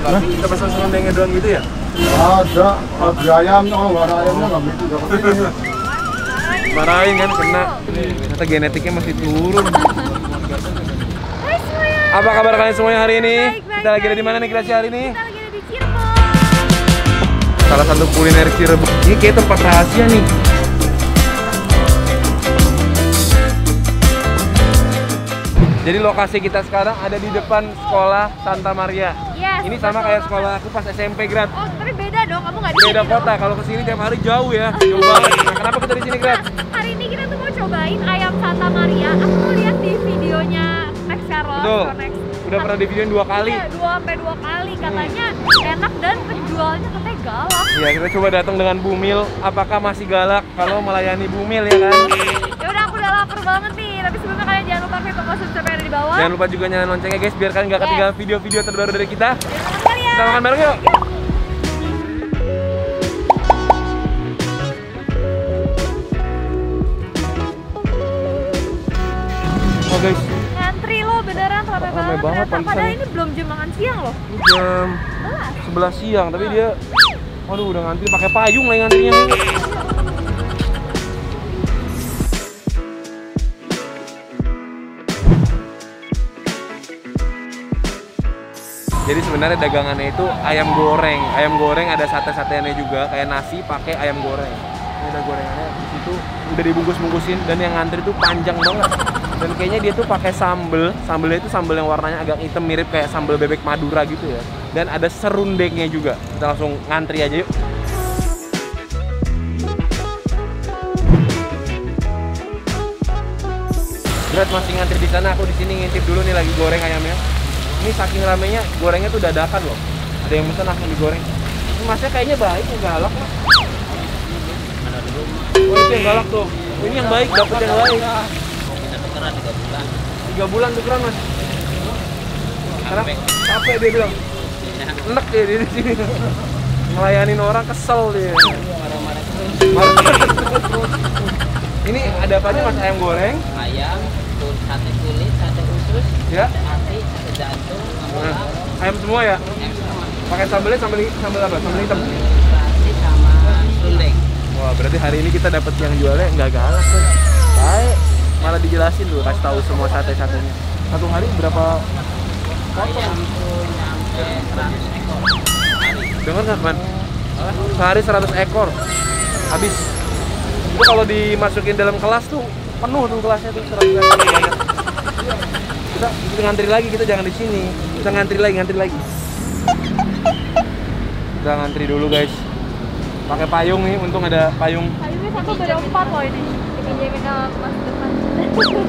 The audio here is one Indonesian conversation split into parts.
Kita pesan serundengnya doang gitu ya? Ada, ada ayamnya, kalau nggak ada ayamnya nggak begitu dapat ini. Marahin kan kena. Ternyata genetiknya masih turun. Hai semuanya. Apa kabar kalian semuanya hari ini? Baik, Kita lagi ada di mana nih Gracia hari ini? Kita lagi ada di Cirebon. Salah satu kuliner Cirebon. Ini kayak tempat rahasia nih. Jadi lokasi kita sekarang ada di depan sekolah Santa Maria. Yes, Ini sama betul kayak banget. sekolah aku pas SMP Grad. Oh, tapi beda dong. Kamu nggak di Beda sini kota. dong. Kalau kesini tiap hari jauh ya. Jauh banget. Nah, kenapa kita di sini Grad? Hari ini kita tuh mau cobain ayam Santa Maria. Aku mau lihat di videonya Next Carlos. Betul. Next. Udah pernah di videoin 2 kali. Iya, 2 kali. Katanya enak dan penjualnya katanya galak. Iya, kita coba datang dengan Bumil. Apakah masih galak kalau melayani Bumil ya kan? Ya udah, aku udah lapar banget nih. Tapi sebelumnya kalian jangan lupa klik tombol subscribe yang ada di bawah. Jangan lupa juga nyalain loncengnya guys, biar kalian nggak ketinggalan video-video terbaru dari kita. Jangan lupa ya. Kita makan bareng yuk. Oh guys, Ngantri lo beneran rame Rame banget. banget, Ternyata. pantesan. Padahal ini belum jam makan siang loh. ini jam 11 siang, tapi dia, waduh udah ngantri pakai payung lagi ngantrinya. Jadi sebenarnya dagangannya itu ayam goreng. Ayam goreng ada sate-satenya juga, kayak nasi pakai ayam goreng. Ini ada gorengannya di situ udah dibungkus-bungkusin dan yang ngantri tuh panjang banget. Dan kayaknya dia tuh pakai sambel. Sambelnya itu sambel yang warnanya agak hitam mirip kayak sambel bebek Madura gitu ya. Dan ada serundengnya juga. Kita langsung ngantri aja yuk. Berat masih ngantri di sana, aku di sini ngintip dulu nih lagi goreng ayamnya. Ini saking ramenya, gorengnya tuh dadakan loh. Ada yang pesan langsung digoreng. Ini masnya kayaknya baik, yang galak mas. Oh itu yang galak tuh. Oh, ini yang baik, dapet yang baik. 3 bulan tukeran mas. Karena capek dia bilang. Enek dia di sini. Ngelayanin orang kesel dia. Ini ada apa aja mas? Ayam goreng? Ayam, sate kulit, sate usus, Ya. sate hati, sate jantung, Nah, ayam semua ya? ayam sama Pakai sambelnya sambel apa? Sambel hitam. terasi sama serundeng. Wah, berarti hari ini kita dapat yang jualnya nggak galak tuh. Baik, malah dijelasin dulu, kasih tahu semua sate-satenya. Satu hari berapa potong? Itu nyampe 100 ekor. Dengar nggak, Man? Sehari 100 ekor. Habis. Itu kalau dimasukin dalam kelas tuh penuh tuh kelasnya tuh 100 ekor banyak. Kita ngantri lagi, kita jangan di sini. Kita ngantri lagi. Kita ngantri dulu, guys. Pakai payung nih, untung ada payung. Ayamnya satu berempat loh ini. Dipinjemin sama mas depan.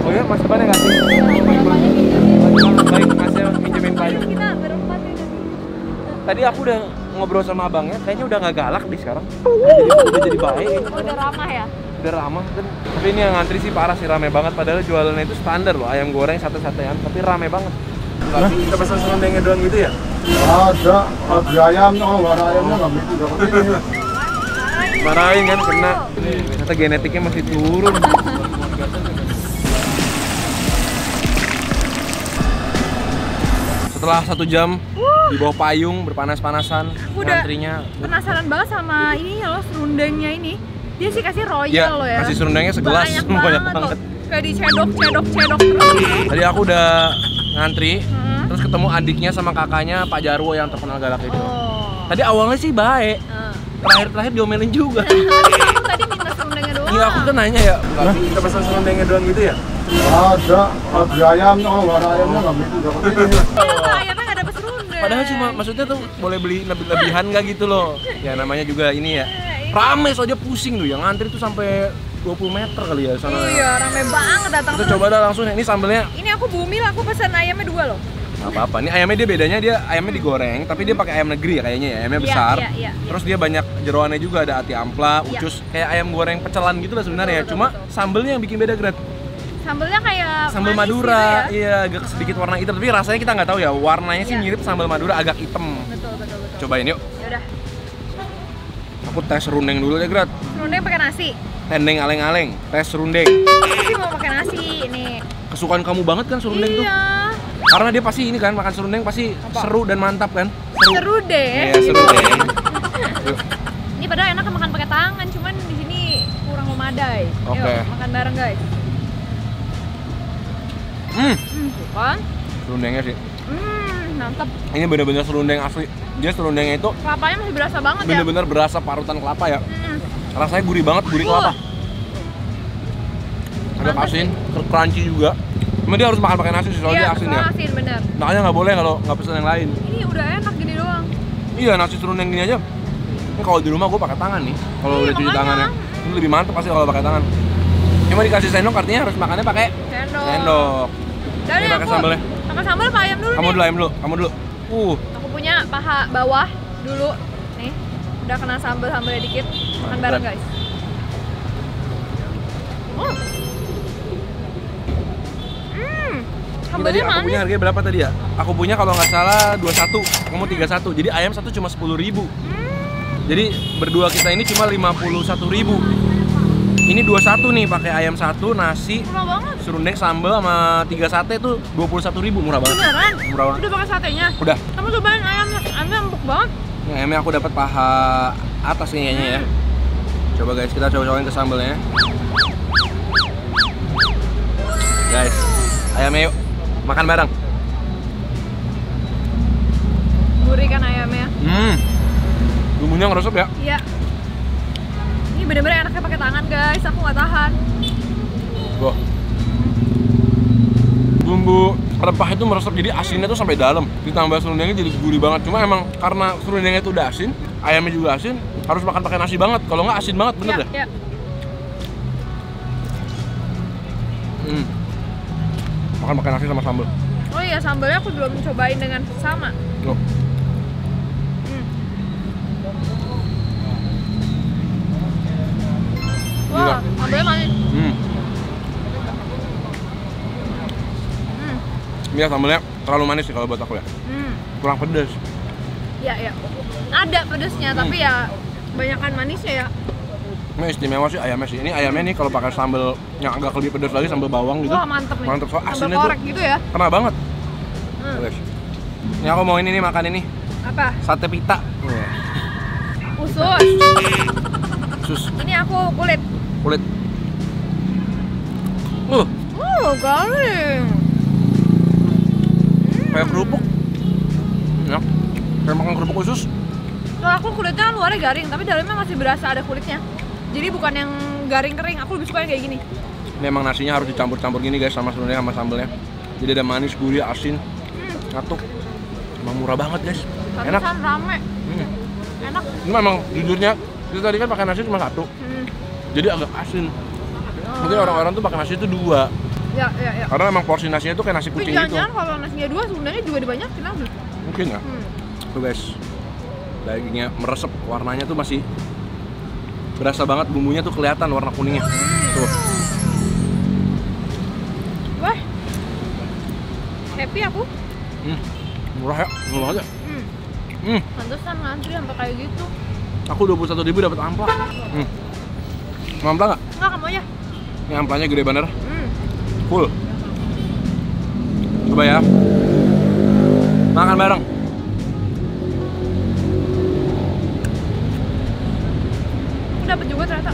Oh ya, mas depannya nggak sih? Bapaknya pinjemin. Baik, masnya pinjemin payung. Kita berempat ini. Tadi aku udah ngobrol sama abangnya, kayaknya udah nggak galak di sekarang. Udah jadi baik. Oh, udah ramah ya? Udah ramah kan. Tapi ini yang ngantri sih parah sih, rame banget. Padahal jualannya itu standar loh, ayam goreng sate-satean, tapi rame banget. Kita pesan serundengnya doang gitu ya? Ada, ada ayamnya, kalau nggak ada ayamnya nggak begitu dapat ini. Marahin kan kena. Ternyata genetiknya masih turun. Setelah 1 jam di bawah payung berpanas-panasan, Aku udah ngantrinya. penasaran banget sama ini ya loh, serundengnya ini. Dia sih kasih royal Ya, loh ya. kasih serundengnya segelas, Banyak banyak banget. banget. Loh. Kayak dicedok terus. Tadi aku udah ngantri, Hmm. terus ketemu adiknya sama kakaknya Pak Jarwo yang terkenal galak itu. Oh. Tadi awalnya sih baik, terakhir diomelin juga. Aku tadi minta serundengnya doang. Iya, aku kan nanya ya. Kita pesan serundengnya doang gitu ya? Ada, ada ayamnya, kalau nggak ada ayamnya nggak begitu dapat ini. Kenapa ayamnya nggak dapet serundeng? Padahal cuma maksudnya tuh boleh beli lebih-lebihan nggak gitu loh. Ya namanya juga ini ya. Rame soalnya pusing tuh, yang ngantri tuh sampai 20 meter kali ya sana. Iya, rame banget datang. Kita coba dah langsung, ini sambelnya Ini aku Bumil, aku pesan ayamnya 2 loh. nggak apa-apa. Ini ayamnya dia bedanya, dia ayamnya digoreng, tapi dia pakai ayam negeri ya kayaknya ya, ayamnya Iya, besar. iya. Terus dia banyak jeroannya juga, ada ati ampla, Iya. ucus, kayak ayam goreng pecelan gitu lah sebenarnya. Betul, Cuma betul. sambelnya yang bikin beda, Gret. Sambelnya kayak Sambal manis Madura, gitu ya. iya agak sedikit warna hitam, tapi rasanya kita nggak tahu ya. Warnanya sih Iya. mirip sambal Madura, agak hitam. Betul. Cobain yuk. Yaudah. Aku tes serundeng dulu ya, Gret. Serundeng pakai nasi. Tendeng aleng-aleng, tes serundeng. Aku sih mau pakai nasi ini. Kesukaan kamu banget kan serundeng tuh? Iya. Karena dia pasti ini kan, makan serundeng pasti Apa? seru dan mantap kan? serudeng. Iya, serudeng. Yuk. Ini padahal enak makan pakai tangan, cuman di sini kurang memadai. Oke. Yuk, makan bareng guys. Tuh kan? Serundengnya sih. Mantap. Ini bener-bener serundeng asli. Dia serundengnya itu Kelapanya masih berasa banget ya. bener-bener berasa parutan kelapa ya. Rasanya gurih banget, gurih kelapa. Agak Mantap asin, crunchy juga. Cuma dia harus makan pakai nasi sih, soalnya Iya, asin ya. asin bener. Makanya nggak boleh kalau nggak pesen yang lain. Ini udah enak gini doang. Iya, nasi serundeng gini aja. Ini kalau di rumah gue pakai tangan nih. Kalau Iya, udah cuci makanya. tangannya, ini lebih mantap pasti kalau pakai tangan. Cuma dikasih sendok artinya harus makannya pakai Sendok. sendok. Dan Ini ini pakai aku sambelnya. pakai sambal apa ayam dulu Kamu nih? dulu, ayam dulu, kamu dulu. Aku punya paha bawah dulu. Nih, udah kena sambal-sambalnya dikit. Makan Mantap. bareng guys. Ini tadi Sambalnya aku punya manis. harganya berapa tadi ya? Aku punya kalau nggak salah 21, kamu 31. Jadi ayam satu cuma 10.000. Jadi berdua kita ini cuma 51.000. Ini 21 nih pakai ayam satu, nasi, Murah banget. serundeng, sambal sama 3 sate tuh 21.000, murah banget. Beneran? Murah banget. Udah pakai satenya? Udah. Kamu cobain ayamnya empuk banget. Ini ayamnya aku dapat paha atas kayaknya ya. Coba guys, kita coba-cobain ke sambalnya. Guys, ayamnya yuk. Makan bareng. Gurih kan ayamnya? Bumbunya ngeresep ya. Iya. Ini bener-bener enaknya pakai tangan guys. Aku nggak tahan. Wah. Bumbu rempah itu meresep jadi asinnya tuh sampai dalam. Ditambah serundengnya jadi gurih banget. Cuma emang karena serundengnya itu udah asin, ayamnya juga asin, harus makan pakai nasi banget. Kalau nggak asin banget, bener deh. Iya. Makan pakai nasi sama sambal. Oh iya, sambalnya aku belum cobain dengan sama. Loh. Wah, sambalnya manis. Iya, sambalnya terlalu manis sih kalau buat aku ya. Kurang pedas. Iya, iya. Ada pedesnya, tapi ya kebanyakan manisnya ya. Ini istimewa sih ayamnya sih. Ini ayamnya nih kalau pakai sambal yang agak lebih pedas lagi, sambal bawang gitu. Wah, mantep nih. Mantep, soal Sambal asinnya korek tuh gitu ya. kena banget. Guys. Ini aku mau ini nih, makan ini. Apa? Sate pita. Usus. Sus, Ini aku kulit. kulit. Garing. Kayak kerupuk. Ya. Kayak makan kerupuk usus. Kalau aku kulitnya kan luarnya garing, tapi dalamnya masih berasa ada kulitnya. Jadi bukan yang garing kering. Aku lebih suka yang kayak gini. Ini emang nasinya harus dicampur-campur gini guys sama serundeng sama sambalnya. Jadi ada manis, gurih, asin, ngatuk. Emang murah banget guys. Enak. Enak. Rame. Enak. Ini emang jujurnya itu tadi kan pakai nasi cuma satu. Jadi agak asin. Mungkin orang-orang tuh pakai nasi itu 2. Ya, ya, ya. Karena emang porsi nasinya tuh kayak nasi Tapi kucing gitu. jangan-jangan kalau nasinya 2 sebenarnya juga dibanyakin apa? Mungkin ya. Tuh guys. Dagingnya meresep, warnanya tuh masih berasa banget, bumbunya tuh kelihatan warna kuningnya. Tuh. Wah. Happy aku. Murah ya, murah aja. Pantesan ngantri sampai kayak gitu. Aku 21.000 dapat ampla. Mau ampla nggak? Enggak, kamu aja. Ini amplanya gede bener. Full. Coba ya. Makan bareng. Aku dapat juga ternyata.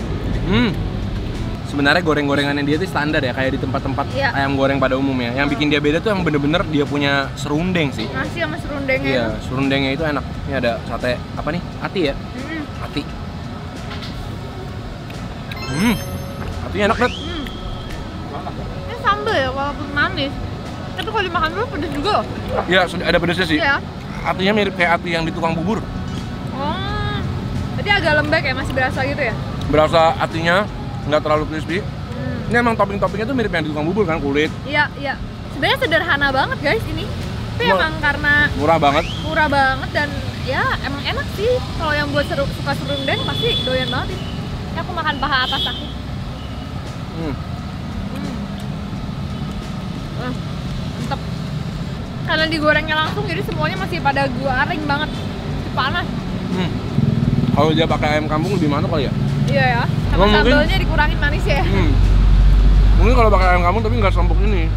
Sebenarnya goreng-gorengannya dia tuh standar ya, kayak di tempat-tempat Iya. ayam goreng pada umumnya. Yang bikin dia beda tuh yang bener-bener dia punya serundeng sih. Nasi sama serundengnya. Iya, itu. serundengnya itu enak. Ini ada sate apa nih? Ati ya? Ati. Atinya enak banget. Ini sambal ya, walaupun manis. Tapi kalau dimakan dulu pedes juga loh. Iya, ada pedasnya sih. Iya. Atinya mirip kayak ati yang di tukang bubur. Oh. Jadi agak lembek ya, masih berasa gitu ya? Berasa atinya nggak terlalu crispy. Ini emang topping-toppingnya tuh mirip yang di tukang bubur kan, kulit. Iya, iya. Sebenarnya sederhana banget guys ini. Tapi emang karena Murah banget. murah banget dan ya emang enak sih. Kalau yang buat suka serundeng pasti doyan banget ini. Ini aku makan paha atas aku. Mantep. Karena digorengnya langsung jadi semuanya masih pada garing banget. Masih panas. Kalau dia pakai ayam kampung lebih mantap kali ya? Iya ya. Sama Mungkin- sambalnya dikurangin manis ya. Mungkin kalau pakai ayam kampung tapi nggak sempuk ini.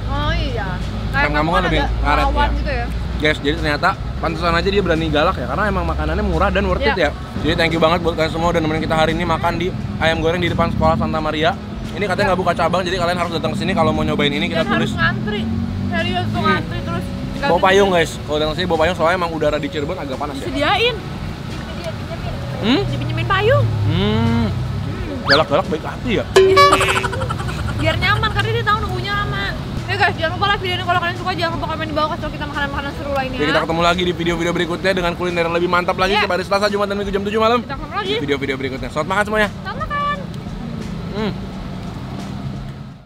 Oh iya. Ayam kampung kan lebih agak ngaret rawan ya. gitu ya. Guys, jadi ternyata Pantesan aja dia berani galak ya, karena emang makanannya murah dan worth it ya. Jadi thank you banget buat kalian semua udah nemenin kita hari ini makan di ayam goreng di depan sekolah Santa Maria. Ini katanya nggak buka cabang, jadi kalian harus datang ke sini kalau mau nyobain ini. Kita Dan tulis harus ngantri. Serius tuh ngantri terus. bawa payung guys. Kalau datang sini bawa payung soalnya emang udara di Cirebon agak panas ya. Disediain. Dipinjemin payung. Galak-galak baik hati ya. Biar nyaman karena dia tahu nunggunya lama. Ya guys, jangan lupa like video ini kalau kalian suka, jangan lupa komen di bawah kasih tau kita makanan-makanan seru lainnya. Jadi kita ketemu lagi di video-video berikutnya dengan kuliner yang lebih mantap lagi setiap hari Selasa, Jumat dan Minggu jam 7 malam. Kita ketemu lagi. Video-video berikutnya. Selamat makan semuanya. Selamat makan.